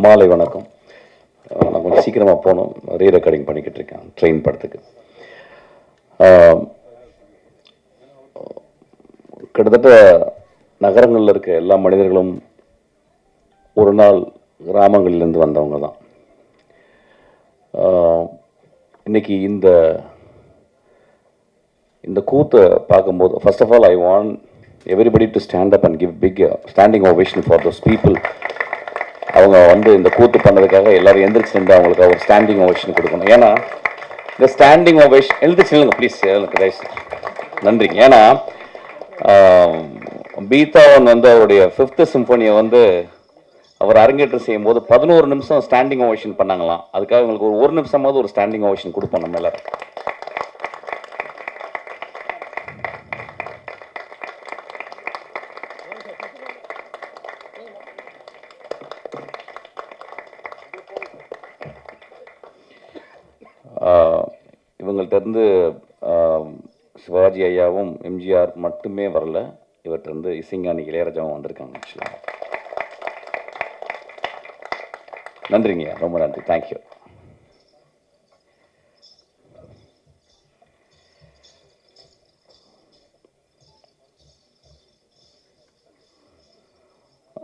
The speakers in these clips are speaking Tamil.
மாலை வணக்கம். நான் கொஞ்சம் சீக்கிரமாக போகணும், ரீ ரெக்கார்டிங் பண்ணிக்கிட்டு இருக்கேன் ட்ரெயின் படத்துக்கு. கிட்டத்தட்ட நகரங்களில் இருக்க எல்லா மனிதர்களும் ஒரு நாள் கிராமங்களிலிருந்து வந்தவங்க தான். இன்னைக்கு இந்த கூத்தை பார்க்கும்போது, first of all I want everybody to stand up and give big standing ovation for those people. அவங்க இந்த கூத்து பண்ணதுக்காக எல்லாரும் எந்திரிச்சு நின்று அவங்களுக்கு ஒரு ஸ்டாண்டிங் ஓவேஷன் கொடுக்கணும். ஏன்னா இந்த ஸ்டாண்டிங் ஓவேஷன் எழுந்திரிச்சு நில்லுங்க ப்ளீஸ், எனக்கு நன்றிங்க. ஏன்னா பீத்தாவன் அவருடைய 5th சிம்பனியை அவர் அரங்கேற்றம் செய்யும் போது 11 நிமிஷம் ஸ்டாண்டிங் ஓவேஷன் பண்ணாங்களாம். அதுக்காக உங்களுக்கு ஒரு நிமிஷமாவது ஒரு ஸ்டாண்டிங் ஓவேஷன் கொடுப்போம் நம்ம எல்லாரும். இவங்கள்ட்ட சிவாஜி ஐயாவும் எம்ஜிஆர் மட்டுமே வரல, இவர்கிட்ட இசைஞானி இளையராஜாவும் வந்திருக்காங்க. ஆக்சுவலாக நன்றிங்க, ரொம்ப நன்றி, தேங்க்யூ.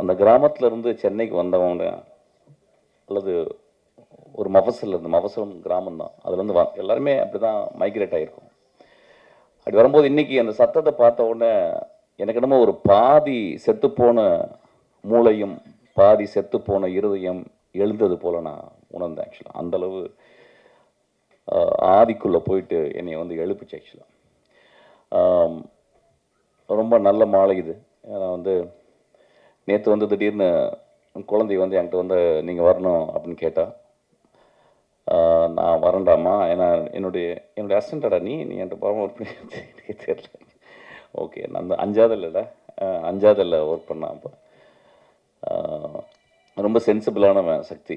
அந்த கிராமத்திலிருந்து சென்னைக்கு வந்தவங்க அல்லது ஒரு மஃபசலம் கிராமம் தான், அதுலேருந்து எல்லாருமே அப்படி தான் மைக்ரேட் ஆகிருக்கும். அப்படி வரும்போது இன்றைக்கி அந்த சத்தத்தை பார்த்த உடனே எனக்கு என்னமோ ஒரு பாதி செத்துப்போன மூளையும் பாதி செத்துப்போன இருதயம் எழுந்தது போல் நான் உணர்ந்தேன். ஆக்சுவலாக அந்தளவு ஆதிக்குள்ளே போயிட்டு என்னை எழுப்பிச்சு. ஆக்சுவலாக ரொம்ப நல்ல மாலை இது. ஏன்னா நேற்று திடீர்னு குழந்தை என்கிட்ட நீங்கள் வரணும் அப்படின்னு கேட்டால், நான் வரண்டாமா, ஏன்னா என்னுடைய அசிஸ்டண்டா நீ என்கிட்ட பரம ஒர்க் பண்ணி தெரியல. ஓகே, நான் அந்த 5ஆவதில் ஒர்க் பண்ணேன். அப்போ ரொம்ப சென்சிபிளானவன் சக்தி.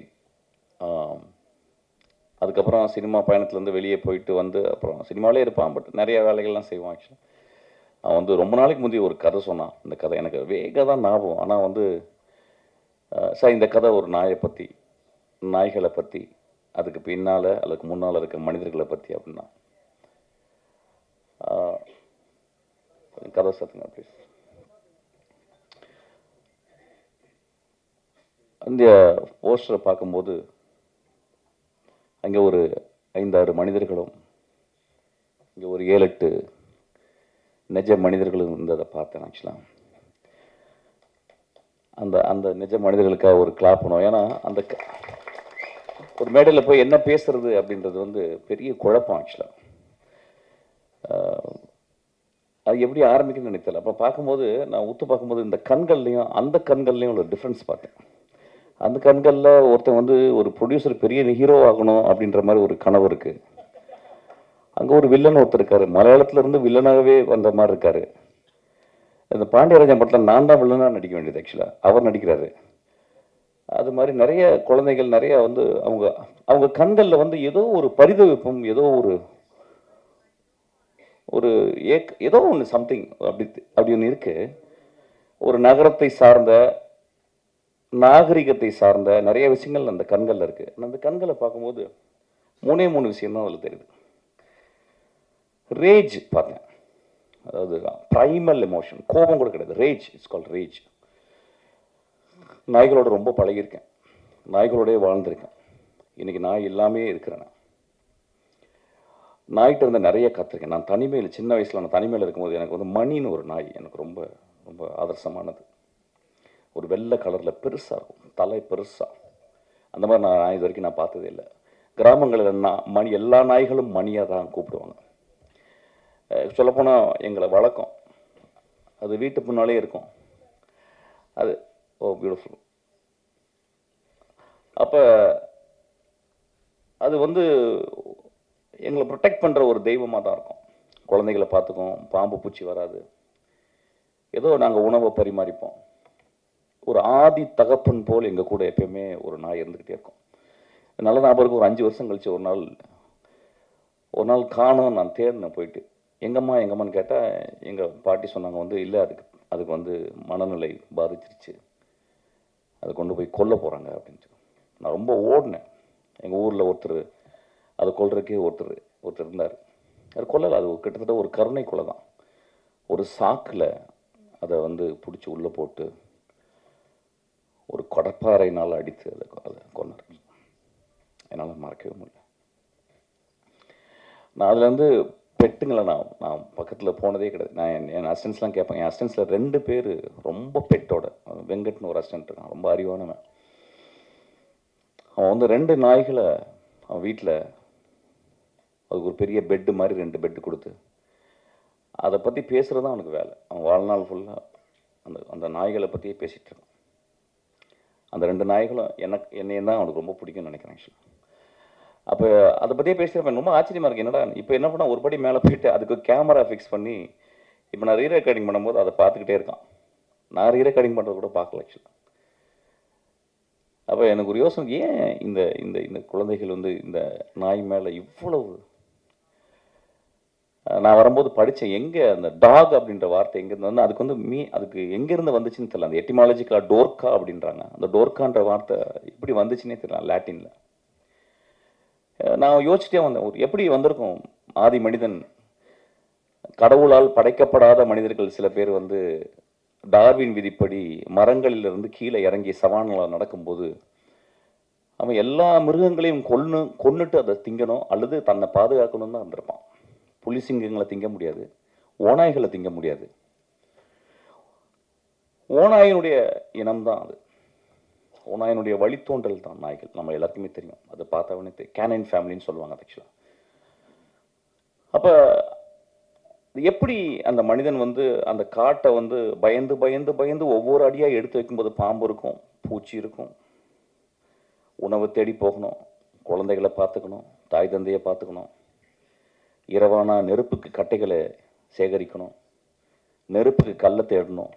அதுக்கப்புறம் சினிமா பயணத்துலேருந்து வெளியே போயிட்டு அப்புறம் சினிமாவிலே இருப்பான், பட் நிறைய வேலைகள்லாம் செய்வான். ஆக்சுவலாக அவன் ரொம்ப நாளைக்கு முந்தைய ஒரு கதை சொன்னான். இந்த கதை எனக்கு வேக தான் ஞாபகம். ஆனால் சார், இந்த கதை ஒரு நாய்களை பற்றி, அதுக்கு பின்னால் அதுக்கு முன்னால் இருக்க மனிதர்களை பற்றி அப்படின்னா கதை சாத்துங்க ப்ளீஸ். அந்த போஸ்டரை பார்க்கும்போது அங்கே ஒரு 5-6 மனிதர்களும் இங்கே ஒரு 7-8 நிஜ மனிதர்களும் இருந்ததை பார்த்தேன். ஆக்சுவலாக அந்த நிஜ மனிதர்களுக்காக ஒரு கிளாப் பண்ணுவோம். ஏன்னா ஒரு மேடையில் போய் என்ன பேசுறது அப்படின்றது பெரிய குழப்பம். ஆக்சுவலாக அது எப்படி ஆரம்பிக்குன்னு நினைத்தல. அப்போ பார்க்கும்போது நான் பார்க்கும்போது இந்த கண்கள்லையும் அந்த கண்கள்லையும் ஒரு டிஃப்ரென்ஸ் பார்த்தேன். அந்த கண்களில் ஒருத்தன் ஒரு ப்ரொடியூசர் பெரிய ஹீரோ ஆகணும் அப்படின்ற மாதிரி ஒரு கனவு இருக்குது. அங்கே ஒரு வில்லன் ஒருத்தர் இருக்காரு, மலையாளத்திலிருந்து வில்லனாகவே வந்த மாதிரி இருக்காரு. இந்த பாண்டியராஜன் படத்தில் நான் தான் வில்லனாக நடிக்க வேண்டியது. ஆக்சுவலாக அவர் நடிக்கிறாரு. அது மாதிரி நிறைய குழந்தைகள் நிறைய அவங்க கண்களில் ஏதோ ஒரு பரிதவிப்பும், ஏதோ ஏதோ ஒன்று சம்திங் அப்படி ஒன்று இருக்கு. ஒரு நகரத்தை சார்ந்த நாகரிகத்தை சார்ந்த நிறைய விஷயங்கள் அந்த கண்களில் இருக்கு. அந்த கண்களை பார்க்கும்போது 3 விஷயம் தான் அதில் தெரியுது. ரேஜ் பார்த்தேன், அதாவது ப்ரைமல் எமோஷன், கோபம் கூட கிடையாது, ரேஜ். It's called rage. நாய்களோட ரொம்ப பழகியிருக்கேன், நாய்களோடய வாழ்ந்திருக்கேன். இன்னைக்கு நாய் எல்லாமே இருக்கிறேன். நாய்கிட்ட நிறைய கற்றுருக்கேன். நான் தனிமையில் சின்ன வயசில் நான் தனிமையில் இருக்கும்போது எனக்கு மணின்னு ஒரு நாய் எனக்கு ரொம்ப ரொம்ப ஆதர்சமானது. ஒரு வெள்ளை கலரில் பெருசாக இருக்கும், தலை பெருசாக. அந்த மாதிரி நாய் இது வரைக்கும் நான் பார்த்ததே இல்லை. கிராமங்களில் மணி, எல்லா நாய்களும் மணியாக தான் கூப்பிடுவாங்க. சொல்லப்போனால் எங்களை வழக்கம், அது வீட்டு முன்னாலே இருக்கும். அது பியூட்டிஃபுல். அப்போ அது எங்களை ப்ரொடெக்ட் பண்ணுற ஒரு தெய்வமாக தான் இருக்கும். குழந்தைகளை பார்த்துக்கும், பாம்பு பூச்சி வராது. ஏதோ நாங்கள் உணவை பரிமாறிப்போம். ஒரு ஆதி தகப்பன் போல் எங்கள் கூட எப்பயுமே ஒரு நாய் இருந்துக்கிட்டே இருக்கும். நல்ல ஞாபகம். ஒரு 5 வருஷம் கழிச்சு ஒரு நாள் காணோம். நான் தேடினேன் போயிட்டு, எங்கம்மான்னு கேட்டால் எங்கள் பாட்டி சொன்னாங்க இல்லை, அதுக்கு மனநிலை பாதிச்சிருச்சு, அதை கொண்டு போய் கொல்ல போகிறாங்க அப்படின்ட்டு. நான் ரொம்ப ஓடினேன். எங்கள் ஊரில் ஒருத்தர் அதை கொல்றதுக்கே ஒருத்தர் இருந்தார். அது கொல்லலை, அது கிட்டத்தட்ட ஒரு கருணை கொலை தான். ஒரு சாக்கில் அதை வந்து பிடிச்சி உள்ளே போட்டு ஒரு கடப்பாறையினால் அடித்து அதை கொன்னார். என்னால் மறக்கவே முடியல. நான் அதில் வந்து பெட்டுங்களை நான் பக்கத்தில் போனதே கிடையாது. நான் என் அசிஸ்டன்ஸ்லாம் கேட்பேன். என் அசிஸ்டன்ஸில் 2 பேர் ரொம்ப பெட்டோட. வெங்கட்னு ஒரு அசிஸ்டன்ட் இருக்கான், ரொம்ப அறிவானவன். அவன் வந்து 2 நாய்களை அவன் வீட்டில் அதுக்கு ஒரு பெரிய பெட்டு மாதிரி 2 பெட்டு கொடுத்து அதை பற்றி பேசுகிறது தான் அவனுக்கு வேலை. அவன் வாழ்நாள் ஃபுல்லாக அந்த நாய்களை பற்றியே பேசிகிட்டு இருக்கான். அந்த 2 நாய்களும் என்னையும் தான் அவனுக்கு ரொம்ப பிடிக்கும்னு நினைக்கிறேன் ஆக்சுவலாக. அப்போ அதை பற்றியே பேசுகிறப்ப ரொம்ப ஆச்சரியமாக இருக்குது. என்னடா இப்போ என்ன பண்ணால் ஒரு படி மேலே போயிட்டு அதுக்கு கேமரா ஃபிக்ஸ் பண்ணி இப்போ நான் ரீரெக்கார்டிங் பண்ணும்போது அதை பார்த்துக்கிட்டே இருக்கான். நான் ரீரெக்கார்டிங் பண்ணுறது கூட பார்க்கல ஆக்சுவலாக. அப்போ எனக்கு ஒரு யோசனை, ஏன் இந்த இந்த இந்த குழந்தைகள் வந்து இந்த நாய் மேலே இவ்வளவு. நான் வரும்போது படித்தேன், எங்கே அந்த டாக் அப்படின்ற வார்த்தை எங்கேருந்து வந்து அதுக்கு வந்து அதுக்கு எங்கேருந்து வந்துச்சுன்னு தெரியல. அந்த எட்டிமாலஜிக்கலாக டோர்க்கா அப்படின்றாங்க. அந்த டோர்க்கான்ற வார்த்தை எப்படி வந்துச்சுன்னே தெரியல லாட்டினில். நான் யோசிச்சிட்டே வந்தேன், எப்படி வந்திருக்கும் ஆதி மனிதன். கடவுளால் படைக்கப்படாத மனிதர்கள் சில பேர் வந்து டார்வின் விதிப்படி மரங்களிலிருந்து கீழே இறங்கி சவானில் நடக்கும்போது அவன் எல்லா மிருகங்களையும் கொன்னுட்டு அதை திங்கணும் அல்லது தன்னை பாதுகாக்கணும்னு தான் வந்திருப்பான். புலி சிங்கங்களை திங்க முடியாது, ஓநாய்களை திங்க முடியாது. ஓநாயினுடைய இனம்தான் அது. ஓநாயினுடைய வழித்தோன்றல் தான் நாய்கள். நம்ம எல்லாருக்குமே தெரியும், அதை பார்த்தவனே தெரியும். கேனைன் ஃபேமிலின்னு சொல்லுவாங்க ஆக்சுவலாக. அப்போ எப்படி அந்த மனிதன் வந்து அந்த காட்டை வந்து பயந்து பயந்து பயந்து ஒவ்வொரு அடியாக எடுத்து வைக்கும்போது பாம்பு இருக்கும், பூச்சி இருக்கும், உணவு தேடி போகணும், குழந்தைகளை பார்த்துக்கணும், தாய் தந்தையை பார்த்துக்கணும், இரவானா நெருப்புக்கு கட்டைகளை சேகரிக்கணும், நெருப்புக்கு கல்லை தேடணும்.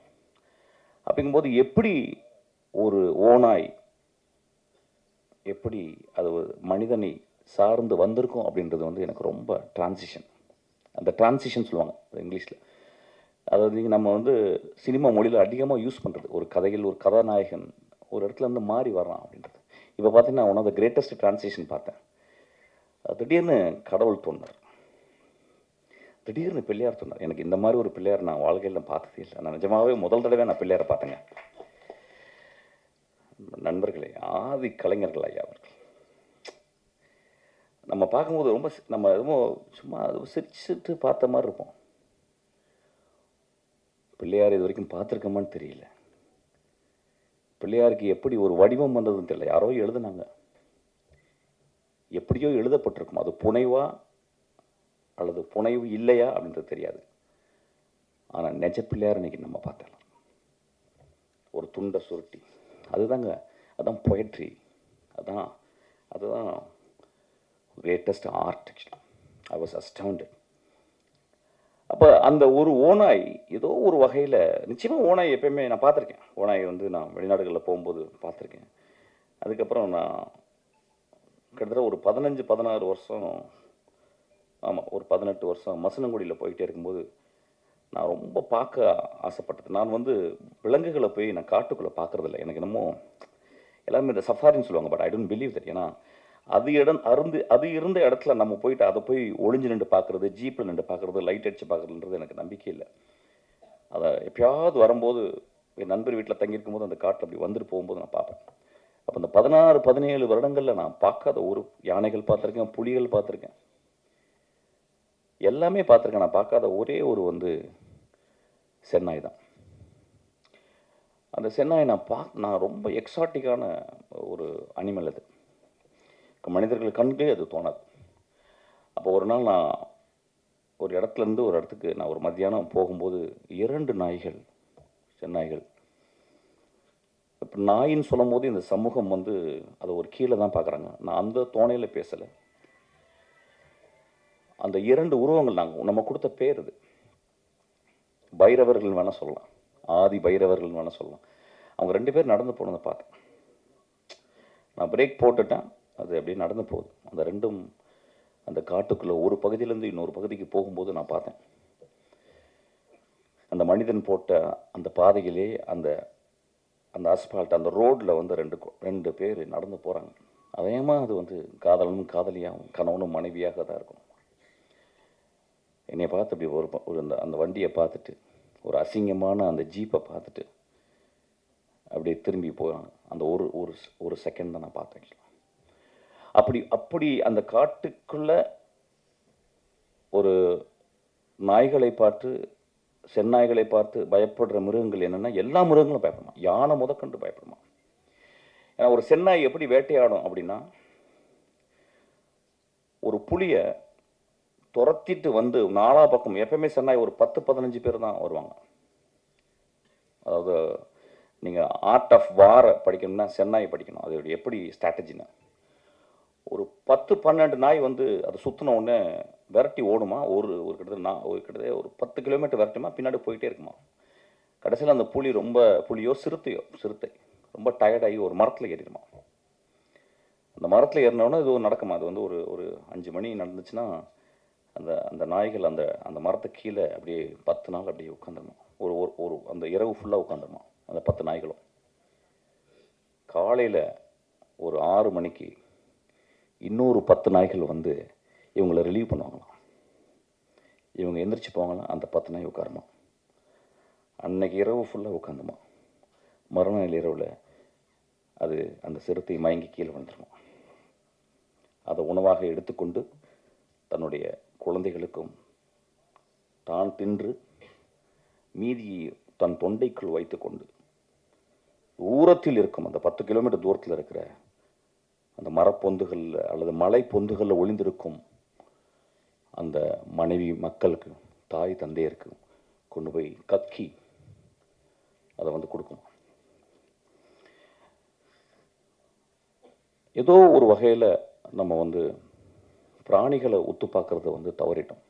அப்படிங்கும்போது எப்படி ஒரு ஓநாய் எப்படி அது மனிதனை சார்ந்து வந்திருக்கும் அப்படின்றது வந்து எனக்கு ரொம்ப டிரான்சிஷன். அந்த டிரான்சிஷன் சொல்லுவாங்க இங்கிலீஷில். அதாவது நம்ம வந்து சினிமா மொழியில் அதிகமாக யூஸ் பண்ணுறது, ஒரு கதையில் ஒரு கதாநாயகன் ஒரு இடத்துல இருந்து மாறி வரான் அப்படின்றது. இப்போ பார்த்தீங்கன்னா one of the greatest transition பார்த்தேன். திடீர்னு கடவுள் தோன்றார், திடீர்னு பிள்ளையார் தோன்றார். எனக்கு இந்த மாதிரி ஒரு பிள்ளையார் நான் வாழ்க்கையில் பார்த்ததே இல்லை. நான் நிஜமாகவே முதல் தடவை நான் பிள்ளையாரை பார்த்தேங்க. நண்பர்களே, ஆதி கலைஞர்கள் ஐயா அவர்கள் நம்ம பார்க்கும்போது ரொம்ப நம்ம ரொம்ப சும்மா சிரிச்சுட்டு பார்த்த மாதிரி இருப்போம். பிள்ளையார் இது வரைக்கும் பார்த்துருக்கோமான்னு தெரியல. பிள்ளையாருக்கு எப்படி ஒரு வடிவம் வந்ததுன்னு தெரியல. யாரோ எழுதுனாங்க, எப்படியோ எழுதப்பட்டிருக்கும். அது புனைவா அல்லது புனைவு இல்லையா அப்படின்றது தெரியாது. ஆனால் நெஜ பிள்ளையார் இன்னைக்கு நம்ம பார்த்தலாம். ஒரு துண்டை சுருட்டி, அதுதாங்க, அதான் பொயட்ரி, அதுதான் greatest art. Actually I was astounded. அப்போ அந்த ஒரு ஓநாய் ஏதோ ஒரு வகையில், நிச்சயமாக ஓநாய் எப்பயுமே நான் பார்த்துருக்கேன். ஓநாய் வந்து நான் வெளிநாடுகளில் போகும்போது பார்த்துருக்கேன். அதுக்கப்புறம் நான் கிட்டத்தட்ட ஒரு 15-16 வருஷம், ஆமாம் ஒரு 18 வருஷம் மசனங்குடியில் போயிட்டே இருக்கும்போது நான் ரொம்ப பார்க்க ஆசைப்பட்டது. நான் வந்து விலங்குகளை போய் நான் காட்டுக்குள்ளே பார்க்குறதில்ல. எனக்கு என்னமோ எல்லாருமே இந்த சஃபாரின்னு சொல்லுவாங்க, but I don't believe that. ஏன்னா அது இருந்த இடத்துல நம்ம போயிட்டு அதை போய் ஒளிஞ்சு நின்று பார்க்குறது, ஜீப்பில் நின்று பார்க்குறது, லைட் அடித்து பார்க்குறதுன்றது எனக்கு நம்பிக்கை இல்லை. அதை எப்பயாவது வரும்போது என் நண்பர் வீட்டில் தங்கியிருக்கும் போது அந்த காட்டில் அப்படி வந்துட்டு போகும்போது நான் பார்ப்பேன். அப்போ இந்த 16-17 வருடங்களில் நான் பார்க்காத ஒரு யானைகள் பார்த்துருக்கேன், புலிகள் பார்த்துருக்கேன், எல்லாமே பார்த்துருக்கேன். நான் பார்க்காத ஒரே ஒரு வந்து சென்னாய் தான். அந்த சென்னாய் நான் ரொம்ப எக்ஸாட்டிக்கான ஒரு அனிமல். அது மனிதர்கள் கண்களே அது தோணாது. அப்போ ஒரு நாள் நான் ஒரு இடத்துலேருந்து ஒரு இடத்துக்கு நான் ஒரு மத்தியானம் போகும்போது 2 நாய்கள், சென்னாய்கள். இப்போ நாயின்னு சொல்லும் போது இந்த சமூகம் வந்து அதை ஒரு கீழே தான் பார்க்குறாங்க. நான் அந்த தோணையில் பேசலை. அந்த 2 உருவங்கள் நம்ம கொடுத்த பேர் அது. பைரவர்கள் வேணால் சொல்லலாம், ஆதி பைரவர்கள் வேணால் சொல்லலாம். அவங்க 2 பேர் நடந்து போனதை பார்த்தேன். நான் பிரேக் போட்டுட்டேன், அது அப்படியே நடந்து போகுது. அந்த 2ம் அந்த காட்டுக்குள்ளே ஒரு பகுதியிலேருந்து இன்னொரு பகுதிக்கு போகும்போது நான் பார்த்தேன். அந்த மனிதன் போட்ட அந்த பாதையிலே அந்த அஸ்பால்ட் அந்த ரோட்டில் வந்து ரெண்டு பேர் நடந்து போகிறாங்க. அதேமா அது வந்து காதலனும் காதலியாகவும் கணவனும் மனைவியாக தான் இருக்கும். என்னை பார்த்து அப்படி ஒரு அந்த வண்டியை பார்த்துட்டு, ஒரு அசிங்கமான அந்த ஜீப்பை பார்த்துட்டு அப்படியே திரும்பி போகிறாங்க. அந்த ஒரு ஒரு ஒரு செகண்ட் தான் நான் பார்த்தேன். அப்படி அந்த காட்டுக்குள்ள ஒரு நாய்களை பார்த்து, செந்நாய்களை பார்த்து பயப்படுற மிருகங்கள் என்னென்னா, எல்லா மிருகங்களும் பயப்படுமா. யானை முதற்கொண்டு பயப்படுமா. ஏன்னா ஒரு செந்நாய் எப்படி வேட்டையாடும் அப்படின்னா, ஒரு புலியை துரத்திட்டு வந்து நாலா பக்கம், எப்பயுமே செந்நாய் ஒரு 10-15 பேர் தான் வருவாங்க. அதாவது நீங்கள் ஆர்ட் ஆஃப் வாரை படிக்கணும்னா செந்நாய் படிக்கணும். அது எப்படி ஸ்ட்ராட்டஜின்னு. ஒரு 10-12 நாய் வந்து அதை சுற்றின உடனே விரட்டி ஓடுமா. ஒரு கிட்டத்தட்ட ஒரு 10 கிலோமீட்டர் விரட்டுமா, பின்னாடி போயிட்டே இருக்குமா. கடைசியில் அந்த புலியோ சிறுத்தை ரொம்ப டயர்டாகி ஒரு மரத்தில் ஏறிடுமா. அந்த மரத்தில் ஏறினோடனே இது நடக்குமா. அது வந்து ஒரு 5 மணி நடந்துச்சுன்னா அந்த நாய்கள் அந்த மரத்தை கீழே அப்படியே 10 நாள் அப்படியே உட்காந்துருமா. ஒரு அந்த இரவு ஃபுல்லாக உட்காந்துருமா அந்த 10 நாய்களும். காலையில் ஒரு 6 மணிக்கு இன்னொரு 10 நாய்கள் வந்து இவங்களை ரிலீவ் பண்ணுவாங்களாம். இவங்க எந்திரிச்சு போவாங்களாம், அந்த 10 நாய் உட்காருமா. அன்னைக்கு இரவு ஃபுல்லாக உட்காந்துமா. மறுநாள் இரவில் அது அந்த சிறுத்தை மயங்கி கீழே வந்துடுமா. அதை உணவாக எடுத்துக்கொண்டு தன்னுடைய குழந்தைகளுக்கும் தான் தின்று மீதியை தன் தொண்டைக்குள் வைத்துக்கொண்டு தூரத்தில் இருக்கும் அந்த 10 கிலோமீட்டர் தூரத்தில் இருக்கிற அந்த மரப்பொந்துகளில் அல்லது மலை பொந்துகளில் ஒளிந்திருக்கும் அந்த மனைவி மக்களுக்கு, தாய் தந்தையருக்கு கொண்டு போய் கக்கி அதை வந்து கொடுக்கும். ஏதோ ஒரு வகையில் நம்ம வந்து பிராணிகளை உத்து பார்க்கறத வந்து தவறிட்டோம்,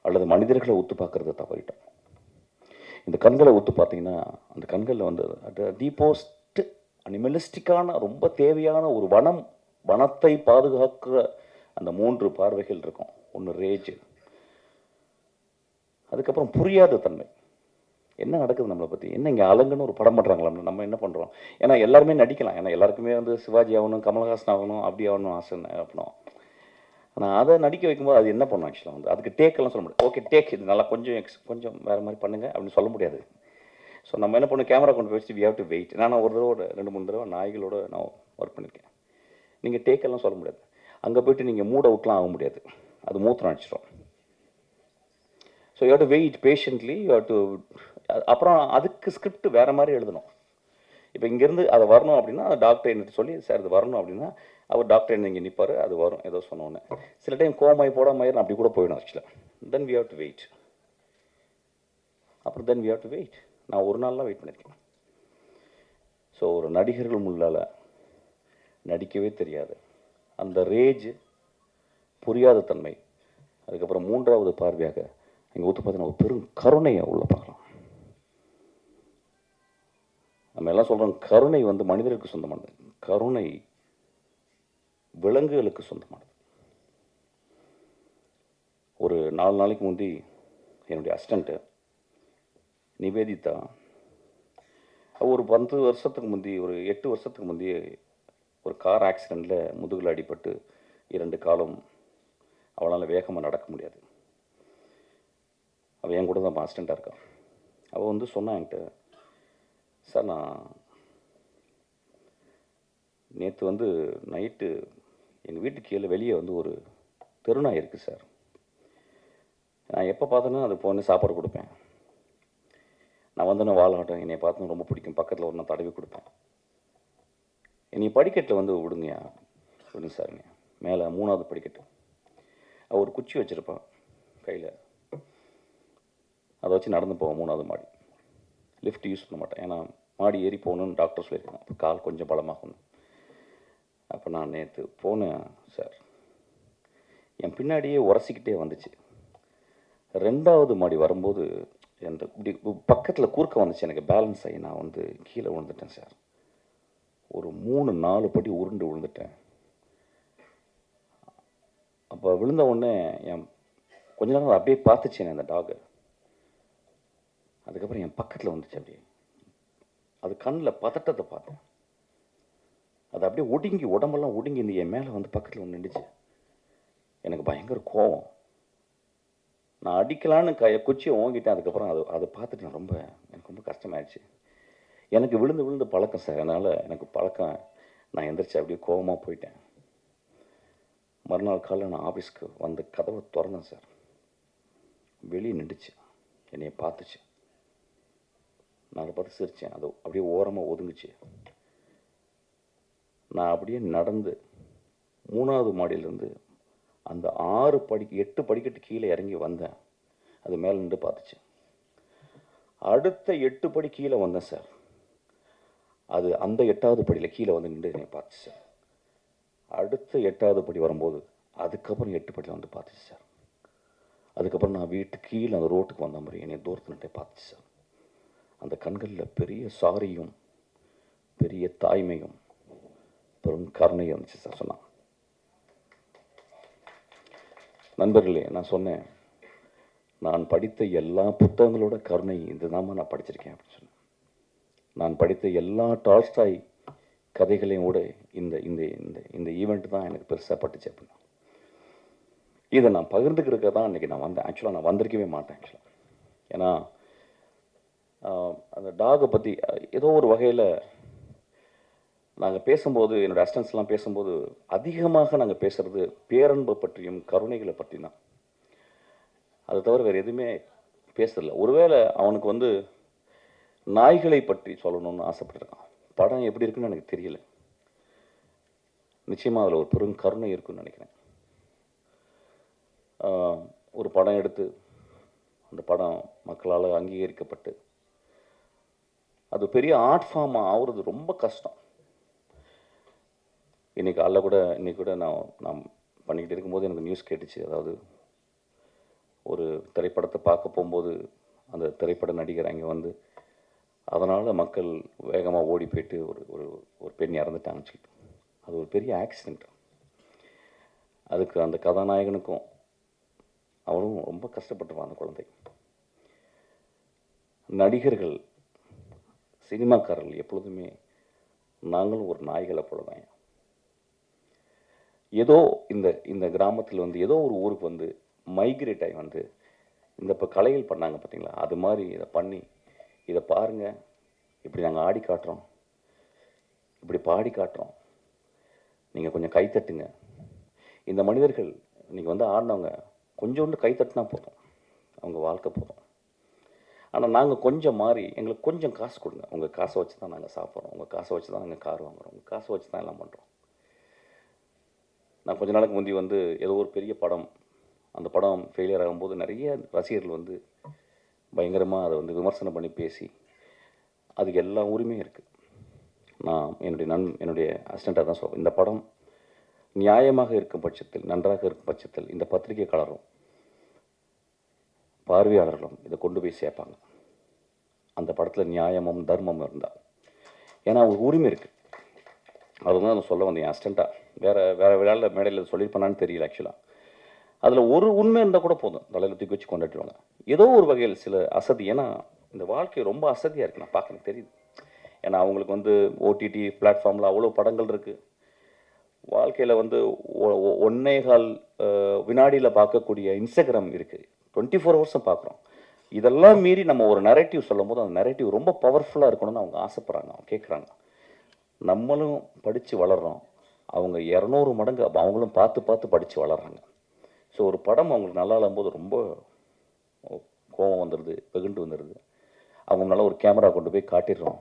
அல்லது மனிதர்களை உத்து பார்க்கறத தவறிட்டோம். இந்த கண்களை உத்து பார்த்தீங்கன்னா அந்த கண்களில் வந்து டீபோஸ்ட் அனிமலிஸ்டிக்கான ரொம்ப தேவையான ஒரு வனத்தை பாதுகாக்கிற அந்த 3 பார்வைகள் இருக்கும். ஒன்று ரேஜ், அதுக்கப்புறம் புரியாத தன்மை. என்ன நடக்குது நம்மளை பற்றி, என்ன இங்கே அலங்குன்னு ஒரு படம் பண்ணுறாங்களா, நம்ம என்ன பண்ணுறோம். ஏன்னா எல்லாருமே நடிக்கலாம், ஏன்னா எல்லாருக்குமே வந்து சிவாஜி ஆகணும், கமல்ஹாசன் ஆகணும், அப்படி ஆகணும் ஆசை அப்படின்னா. ஆனால் அதை நடிக்க வைக்கும்போது அது என்ன பண்ணும் ஆக்சுவலாக வந்து அதுக்கு டேக்கெல்லாம் சொல்ல முடியாது. ஓகே டேக் இது நல்லா கொஞ்சம் வேறு மாதிரி பண்ணுங்கள் அப்படின்னு சொல்ல முடியாது. ஸோ நம்ம என்ன பண்ணணும், கேமரா கொண்டு போய் வச்சு வி ஹேவ் டு வெயிட். நான் ஒரு தடவை 2-3 தடவை நாய்களோட நான் ஒர்க் பண்ணியிருக்கேன். நீங்கள் டேக்கெல்லாம் சொல்ல முடியாது. அங்கே போய்ட்டு நீங்கள் மூட் அவுட்லாம் ஆக முடியாது, அது மூத்திரம் அடிச்சிடும். So you have to wait patiently, you have to. அப்புறம் அதுக்கு ஸ்கிரிப்ட் வேறு மாதிரி எழுதணும். இப்போ இங்கேருந்து அதை வரணும் அப்படின்னா டாக்டர் என்ன சொல்லி, சார் இது வரணும் அப்படின்னா அவர் டாக்டர் என்ன இங்கே நிற்பார், அது வரும் ஏதோ சொன்னோன்னே. சில டைம் கோமாய் போடாமல் அப்படி கூட போயிடும் ஆக்சுவலாக. Then we have to wait. அப்புறம் then we have to wait. நான் ஒரு நாள்லாம் வெயிட் பண்ணியிருக்கேன். ஸோ ஒரு நடிகர்கள் முன்னால் நடிக்கவே தெரியாது அந்த ரேஜ், புரியாத தன்மை, அதுக்கப்புறம் 3வது பார்வையாக இங்கே ஊற்று பார்த்தீங்கன்னா ஒரு பெரும் கருணையை உள்ள பார்க்கலாம். நம்ம எல்லாம் சொல்கிறோம் கருணை வந்து மனிதர்களுக்கு சொந்தமானது, கருணை விலங்குகளுக்கு சொந்தமானது. ஒரு 4 நாளைக்கு முந்தி என்னுடைய அசிஸ்டண்ட்டு நிவேதிதா, ஒரு 10 வருஷத்துக்கு முந்தி, ஒரு 8 வருஷத்துக்கு முந்தி ஒரு கார் ஆக்சிடெண்ட்டில் முதுகில் அடிபட்டு 2 காலும் அவளால் வேகமாக நடக்க முடியாது. அவள் என் கூட தான் அசிஸ்டண்ட்டாக இருக்கான். அவள் வந்து சொன்னான் என்கிட்ட, சார் நான் நேற்று வந்து நைட்டு எங்கள் வீட்டுக்கு கீழே வெளியே வந்து ஒரு தெருநாய் இருக்குது சார். நான் எப்போ பார்த்தேன்னா அது போன சாப்பாடு கொடுப்பேன். நான் வந்து நான் வாழாட்டம், என்னை பார்த்து ரொம்ப பிடிக்கும், பக்கத்தில் ஒரு நான் தடவி கொடுப்பேன். என்னை படிக்கட்டில் வந்து விடுங்க சார். மேலே 3வது படிக்கட்டு. அவள் ஒரு குச்சி வச்சுருப்பான் கையில், அதை வச்சு நடந்து போவோம் 3வது மாடி. லிஃப்ட் யூஸ் பண்ண மாட்டேன், ஏன்னா மாடி ஏறி போகணுன்னு டாக்டர் சொல்லியிருக்காங்க, அப்போ கால் கொஞ்சம் பலமாகணும். அப்போ நான் நேற்று போனேன் சார், என் பின்னாடியே உரசிக்கிட்டே வந்துச்சு. 2வது மாடி வரும்போது என் இப்படி பக்கத்தில் குறுக்க வந்துச்சு, எனக்கு பேலன்ஸ் ஆகி நான் வந்து கீழே விழுந்துட்டேன் சார். ஒரு 3-4 படி உருண்டு விழுந்துட்டேன். அப்போ விழுந்த உடனே கொஞ்ச நேரம் அப்படியே பார்த்துச்சேன் அந்த டாகு. அதுக்கப்புறம் என் பக்கத்தில் வந்துச்சு அப்படியே. அது கண்ணில் பதட்டத்தை பார்த்தேன். அது அப்படியே ஒடுங்கி, உடம்பெல்லாம் ஒடுங்கி இந்த என் மேலே வந்து பக்கத்தில் ஒன்று நின்றுச்சு. எனக்கு பயங்கர கோவம். நான் அடிக்கலான்னு குச்சியை ஓங்கிட்டேன். அதுக்கப்புறம் அதை பார்த்துட்டு எனக்கு ரொம்ப கஷ்டமாயிடுச்சு. எனக்கு விழுந்து விழுந்து பழக்கம் சார். அதனால் எனக்கு பழக்கம். நான் எந்திரிச்சு அப்படியே கோவமாக போயிட்டேன். மறுநாள் காலையில் நான் ஆஃபீஸ்க்கு வந்து கதவை திறந்தேன் சார். வெளியே நின்றுச்சு, என்னைய பார்த்துச்சு. நான் அதை பார்த்து சிரித்தேன். அது அப்படியே ஓரமாக ஒதுங்குச்சு. நான் அப்படியே நடந்து 3வது மாடியிலேருந்து அந்த 8 படிக்கட்டு கீழே இறங்கி வந்தேன். அது மேலே நின்று பார்த்துச்சு. அடுத்த 8 படி கீழே வந்தேன் சார். அது அந்த 8வது படியில் கீழே வந்து நின்று என்னை பார்த்துச்சு சார். அடுத்த 8வது படி வரும்போது அதுக்கப்புறம் 8 படியில் வந்து பார்த்துச்சு சார். அதுக்கப்புறம் நான் வீட்டுக்கு கீழே அந்த ரோட்டுக்கு வந்த மாதிரி என்னை தூரத்துக்கிட்டே பார்த்துச்சு சார். அந்த கண்களில் பெரிய சாரியும் பெரிய தாய்மையும் பெரும் கருணையும் இருந்துச்சு சார். சொன்னான், நண்பர்களே, நான் சொன்னேன், நான் படித்த எல்லா புத்தகங்களோட கருணை இதுதான் நான் படிச்சிருக்கேன் அப்படின்னு சொன்னேன். நான் படித்த எல்லா டால்ஸ்டாய் கதைகளையும் கூட இந்த இந்த இந்த இந்த ஈவெண்ட் தான் எனக்கு பெருசாக பட்டுச்சு அப்படின்னா. இதை நான் பகிர்ந்துக்கிறதுக்கு தான் இன்றைக்கி நான் வந்தேன். ஆக்சுவலாக நான் வந்திருக்கவே மாட்டேன் ஆக்சுவலாக. ஏன்னா அந்த டாகை பற்றி ஏதோ ஒரு வகையில் நாங்கள் பேசும்போது, என்னோடய அசிஸ்டன்ஸ்லாம் பேசும்போது அதிகமாக நாங்கள் பேசுகிறது பேரன்பை பற்றியும் கருணைகளை பற்றி தான். அதை தவிர வேறு எதுவுமே பேசுறதில்ல. ஒருவேளை அவனுக்கு வந்து நாய்களை பற்றி சொல்லணும்னு ஆசைப்பட்டிருக்கான். படம் எப்படி இருக்குன்னு எனக்கு தெரியல. நிச்சயமாக அதில் ஒரு பெரும் கருணை இருக்குன்னு நினைக்கிறேன். ஒரு படம் எடுத்து அந்த படம் மக்களால் அங்கீகரிக்கப்பட்டு அது பெரிய ஆர்ட் ஃபார்மாக ஆகுறது ரொம்ப கஷ்டம். இன்னைக்கு கூட நான் பண்ணிக்கிட்டு இருக்கும்போது எனக்கு நியூஸ் கேட்டுச்சு. அதாவது ஒரு திரைப்படத்தை பார்க்க போகும்போது அந்த திரைப்பட நடிகர் அங்கே வந்து அதனால் மக்கள் வேகமாக ஓடி போயிட்டு ஒரு பெண் இறந்துட்டாங்கன்னு சொல்லிட்டு, அது ஒரு பெரிய ஆக்சிடெண்ட். அதுக்கு அந்த கதாநாயகனுக்கும் அவனும் ரொம்ப கஷ்டப்பட்டுருவான். அந்த குழந்தை. நடிகர்கள், சினிமாக்காரர்கள் எப்பொழுதுமே நாங்களும் ஒரு நாய்களை போலதான். ஏதோ இந்த கிராமத்தில் வந்து ஏதோ ஒரு ஊருக்கு வந்து மைக்ரேட் ஆகி வந்து இந்த இப்போ கலைகள் பண்ணாங்க பார்த்தீங்களா, அது மாதிரி இதை பண்ணி, இதை பாருங்கள், இப்படி நாங்கள் ஆடி காட்டுறோம், இப்படி பாடி காட்டுறோம், நீங்கள் கொஞ்சம் கைத்தட்டுங்க. இந்த மனிதர்கள் இன்றைக்கி வந்து ஆடினவங்க கொஞ்சோண்டு கைத்தட்டினா போதும், அவங்க வாழ்க்கை போதும். ஆனால் நாங்கள் கொஞ்சம் மாறி எங்களுக்கு கொஞ்சம் காசு கொடுங்க, உங்கள் காசை வச்சு தான் நாங்கள் சாப்பிட்றோம், உங்கள் காசை வச்சு தான் நாங்கள் கார் வாங்குகிறோம், உங்கள் காசை வச்சு தான் எல்லாம் பண்ணுறோம். நான் கொஞ்ச நாளுக்கு முந்தி வந்து ஏதோ ஒரு பெரிய படம், அந்த படம் ஃபெயிலியர் ஆகும்போது நிறைய ரசிகர்கள் வந்து பயங்கரமாக அதை வந்து விமர்சனம் பண்ணி பேசி, அதுக்கு எல்லா உரிமையும் இருக்குது. நான் என்னுடைய அசிஸ்டண்ட்டாக தான் சொல்கிறேன், இந்த படம் நியாயமாக இருக்கும் பட்சத்தில், நன்றாக இருக்கும் பட்சத்தில் இந்த பத்திரிகையாளரும் பார்வையாளர்களும் இதை கொண்டு போய் சேர்ப்பாங்க. அந்த படத்தில் நியாயமும் தர்மமும் இருந்தால். ஏன்னா அவங்களுக்கு உரிமை இருக்குது. அதுதான் நான் சொல்ல வந்தேன். என் அசிஸ்டண்ட்டாக வேறு விழாவில் மேடையில் சொல்லியிருப்பானான்னு தெரியல. ஆக்சுவலாக அதில் ஒரு உண்மை இருந்தால் கூட போதும், தலையில் தூக்கி வச்சு கொண்டாட்டுவாங்க. ஏதோ ஒரு வகையில் சில அசதி. ஏன்னா இந்த வாழ்க்கை ரொம்ப அசதியாக இருக்குது. நான் பார்க்க தெரியுது. ஏன்னா அவங்களுக்கு வந்து ஓடிடி பிளாட்ஃபார்மில் அவ்வளோ படங்கள் இருக்குது. வாழ்க்கையில் வந்து 1.25 வினாடியில் பார்க்கக்கூடிய இன்ஸ்டாகிராம் இருக்குது. 24 ஹவர்ஸும் பார்க்குறோம். இதெல்லாம் மீறி நம்ம ஒரு நரேட்டிவ் சொல்லும் போது அந்த நரேட்டிவ் ரொம்ப பவர்ஃபுல்லாக இருக்கணும்னு அவங்க ஆசைப்பட்றாங்க, அவங்க கேட்குறாங்க. நம்மளும் படித்து வளர்கிறோம், அவங்க 200 மடங்கு அவங்களும் பார்த்து படித்து வளர்கிறாங்க. ஸோ ஒரு படம் அவங்களுக்கு நல்லா இல்லாம்போது ரொம்ப கோபம் வந்துடுது, வெகுண்டு வந்துடுது. அவங்க நல்லா ஒரு கேமரா கொண்டு போய் காட்டிடுறோம்.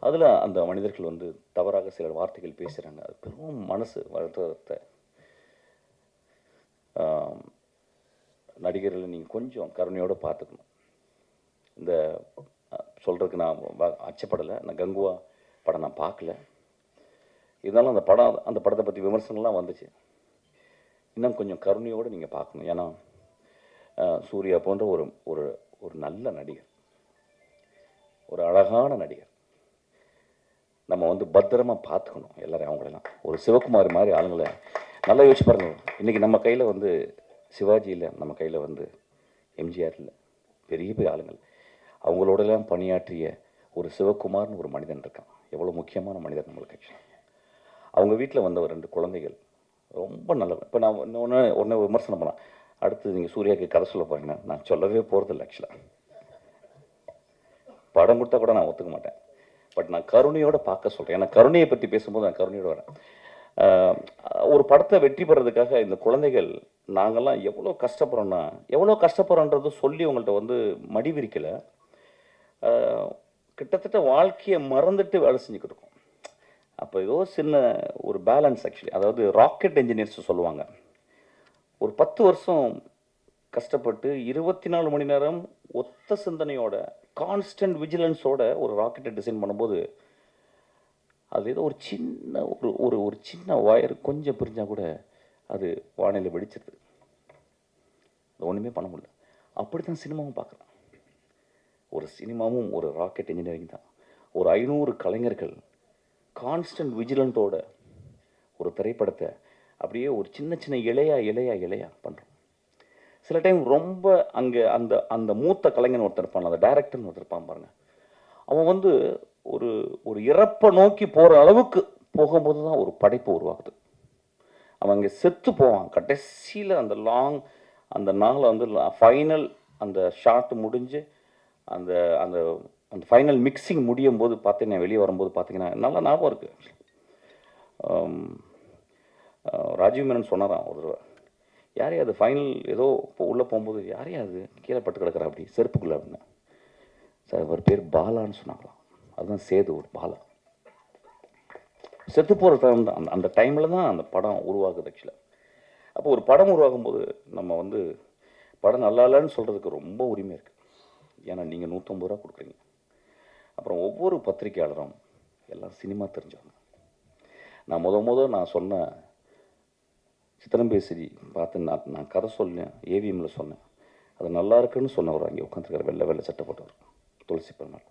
அதில் அந்த மனிதர்கள் வந்து தவறாக சில வார்த்தைகள் பேசுகிறாங்க. அது பெரும் மனசு வருத்தத்தை. நடிகர்களை நீங்கள் கொஞ்சம் கருணையோடு பார்த்துக்கணும். இந்த சொல்கிறதுக்கு நான் அச்சப்படலை. நான் கங்குவா படம் நான் பார்க்கல. இருந்தாலும் அந்த படத்தை பற்றி விமர்சனம்லாம் வந்துச்சு. இன்னும் கொஞ்சம் கருணையோடு நீங்கள் பார்க்கணும். ஏன்னா சூர்யா போன்ற ஒரு நல்ல நடிகர், ஒரு அழகான நடிகர், நம்ம வந்து பத்திரமாக பார்த்துக்கணும் எல்லாரையும். அவங்களெல்லாம் ஒரு சிவகுமார் மாதிரி ஆளுங்களை நல்லா யோசிச்சு பாருங்கள். இன்றைக்கி நம்ம கையில் வந்து சிவாஜி இல்லை, நம்ம கையில் வந்து எம்ஜிஆர் இல்லை, பெரிய பெரிய ஆளுங்கள். அவங்களோடலாம் பணியாற்றிய ஒரு சிவகுமார்னு ஒரு மனிதன் இருக்கான். எவ்வளோ முக்கியமான மனிதன் நம்மளுக்கு ஆக்சுவலாக. அவங்க வீட்டில் வந்த ஒரு 2 குழந்தைகள் ரொம்ப நல்லவன். இப்போ நான் ஒன்று விமர்சனம் பண்ணேன். அடுத்து நீங்கள் சூர்யாவுக்கு கதை சொல்ல போகிறீங்கன்னா நான் சொல்லவே போகிறதில்ல ஆக்சுவலாக. படம் கொடுத்தா கூட நான் ஒத்துக்க மாட்டேன். பட் நான் கருணையோடு பார்க்க சொல்கிறேன். ஏன்னா கருணையை பற்றி பேசும்போது நான் கருணையோடு வரேன். ஒரு படத்தை வெற்றி பெறதுக்காக இந்த குழந்தைகள் நாங்கள்லாம் எவ்வளோ கஷ்டப்படுறோன்னா, எவ்வளோ கஷ்டப்படுறோன்றது சொல்லி உங்கள்கிட்ட வந்து மடி விரிக்கலை. கிட்டத்தட்ட வாழ்க்கையை மறந்துட்டு வேலை செஞ்சுக்கிட்டு இருக்கோம். அப்போ ஏதோ சின்ன ஒரு பேலன்ஸ் ஆக்சுவலி. அதாவது ராக்கெட் இன்ஜினியர்ஸ் சொல்லுவாங்க. ஒரு 10 வருஷம் கஷ்டப்பட்டு 24 மணி நேரம் ஒத்த சிந்தனையோட கான்ஸ்டன்ட் விஜிலன்ஸோட ஒரு ராக்கெட்டை டிசைன் பண்ணும்போது அது ஏதோ ஒரு சின்ன ஒரு சின்ன வயர் கொஞ்சம் பிரிஞ்சால் கூட அது வானிலை வெடிச்சிருது. அது ஒன்றுமே பண்ண முடியல. அப்படி தான் சினிமாவும் பார்க்குறேன். ஒரு சினிமாவும் ஒரு ராக்கெட் இன்ஜினியரிங் தான். ஒரு 500 கலைஞர்கள் கான்ஸ்டன்ட் விஜிலண்ட்டோட ஒரு திரைப்படத்தை அப்படியே ஒரு சின்ன சின்ன இலையா பண்ணுறோம். சில டைம் ரொம்ப அங்கே அந்த அந்த மூத்த கலைஞன் ஒருத்தர் இருப்பான், அந்த டைரக்டர்னு ஒருத்தர் இருப்பான் பாருங்க. அவன் வந்து ஒரு ஒரு இறப்பை நோக்கி போகிற அளவுக்கு போகும்போது தான் ஒரு படைப்பு உருவாகுது. அவன் அங்கே செத்து போவான். கடைசியில் அந்த நாளை வந்து ஃபைனல் அந்த ஷாட் முடிஞ்சு அந்த அந்த அந்த ஃபைனல் மிக்சிங் முடியும் போது பார்த்தீங்கன்னா வெளியே வரும்போது பார்த்தீங்கன்னா நல்லா ஞாபகம் இருக்குது. ராஜீவ் மேனன் சொன்னாராம் ஒரு தடவை, யாரையா அது ஃபைனல் ஏதோ இப்போ உள்ளே போகும்போது யாரையா அது கீழே பட்டு கிடக்குறா அப்படி செருப்புக்குள்ளே அப்படின்னு. சார் அவர் பேர் பாலான்னு சொன்னாங்களாம். அதுதான் சேது ஒரு பாலா. செத்து போகிற டைம் தான் அந்த டைமில் தான் அந்த படம் உருவாகுது ஆக்சுவலாக. அப்போ ஒரு படம் உருவாகும்போது நம்ம வந்து படம் நல்லா இல்லைன்னு சொல்கிறதுக்கு ரொம்ப உரிமை இருக்குது. ஏன்னா நீங்கள் 150 ரூபா கொடுக்குறீங்க. அப்புறம் ஒவ்வொரு பத்திரிகையாளரும் எல்லாம் சினிமா தெரிஞ்சவங்க. நான் நான் சொன்ன சித்திரம்பேசி பார்த்து நான் கதை சொன்னேன், ஏவிஎம்மில் சொன்னேன். அது நல்லா இருக்குன்னு சொன்னவர் அங்கே உட்காந்துருக்கார், வெள்ளை சட்டப்பட்டவர், துளசி பெருமாள்.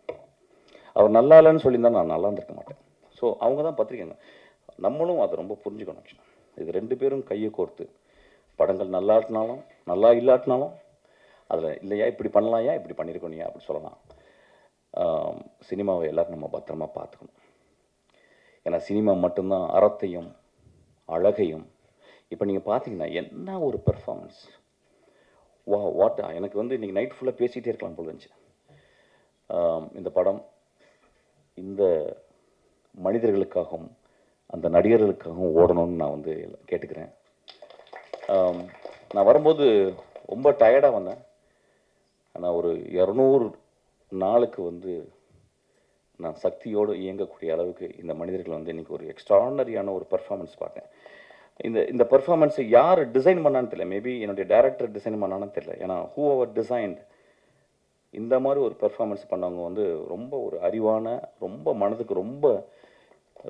அவர் நல்லா இல்லைன்னு சொல்லியிருந்தால் நான் நல்லா இருந்திருக்க மாட்டேன். ஸோ அவங்க தான் பத்திரிக்கைங்க. நம்மளும் அதை ரொம்ப புரிஞ்சுக்கணும் ஆக்சுவலாக. இது 2 பேரும் கையை கோர்த்து படங்கள் நல்லா இல்லாட்டினாலும் அதில் இல்லையா இப்படி பண்ணலாம்யா இப்படி பண்ணியிருக்கோனியா அப்படி சொல்லலாம். சினிமாவை எல்லோரும் நம்ம பத்திரமா பார்த்துக்கணும். ஏன்னா சினிமா மட்டும்தான் அறத்தையும் அழகையும். இப்போ நீங்கள் பார்த்தீங்கன்னா என்ன ஒரு பெர்ஃபார்மன்ஸ். எனக்கு வந்து இன்றைக்கி நைட் ஃபுல்லாக பேசிகிட்டே இருக்கலாம் போல இருந்துச்சு. இந்த படம் இந்த மனிதர்களுக்காகவும் அந்த நடிகர்களுக்காகவும் ஓடணும்னு நான் வந்து கேட்டுக்கிறேன். நான் வரும்போது ரொம்ப டயர்டாக வந்தேன். ஆனால் ஒரு 200 நாளுக்கு வந்து நான் சக்தியோடு இயங்கக்கூடிய அளவுக்கு இந்த மனிதர்கள் வந்து இன்றைக்கி ஒரு எக்ஸ்ட்ரானரியான ஒரு பர்ஃபார்மன்ஸ் பார்த்தேன். இந்த பர்ஃபார்மன்ஸை யார் டிசைன் பண்ணான்னு தெரியல. மேபி என்னுடைய டைரக்டர் டிசைன் பண்ணான்னு தெரியல. ஏன்னா ஹூ அவர் டிசைன்ட் இந்த மாதிரி ஒரு பெர்ஃபார்மன்ஸ் பண்ணவங்க வந்து ரொம்ப ஒரு அறிவான, ரொம்ப மனதுக்கு ரொம்ப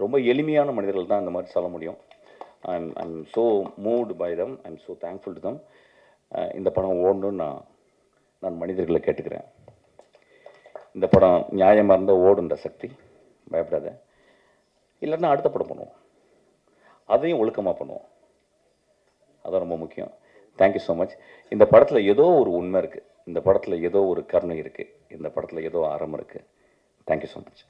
ரொம்ப எளிமையான மனிதர்கள் தான் இந்த மாதிரி சொல்ல முடியும். I'm so moved by them. I'm so thankful to them. இந்த படம் ஓடணுன்னு நான் மனிதர்களை கேட்டுக்கிறேன். இந்த படம் நியாயமாக இருந்தால் ஓடுன்ற சக்தி, பயப்படாத. இல்லைன்னா அடுத்த படம் பண்ணுவோம், அதையும் ஒழுக்கமாக பண்ணுவோம். அதான் ரொம்ப முக்கியம். Thank you so much. இந்த படத்தில் ஏதோ ஒரு உண்மை இருக்குது. இந்த படத்தில் ஏதோ ஒரு கருணை இருக்குது. இந்த படத்தில் ஏதோ அறம் இருக்குது. Thank you so much.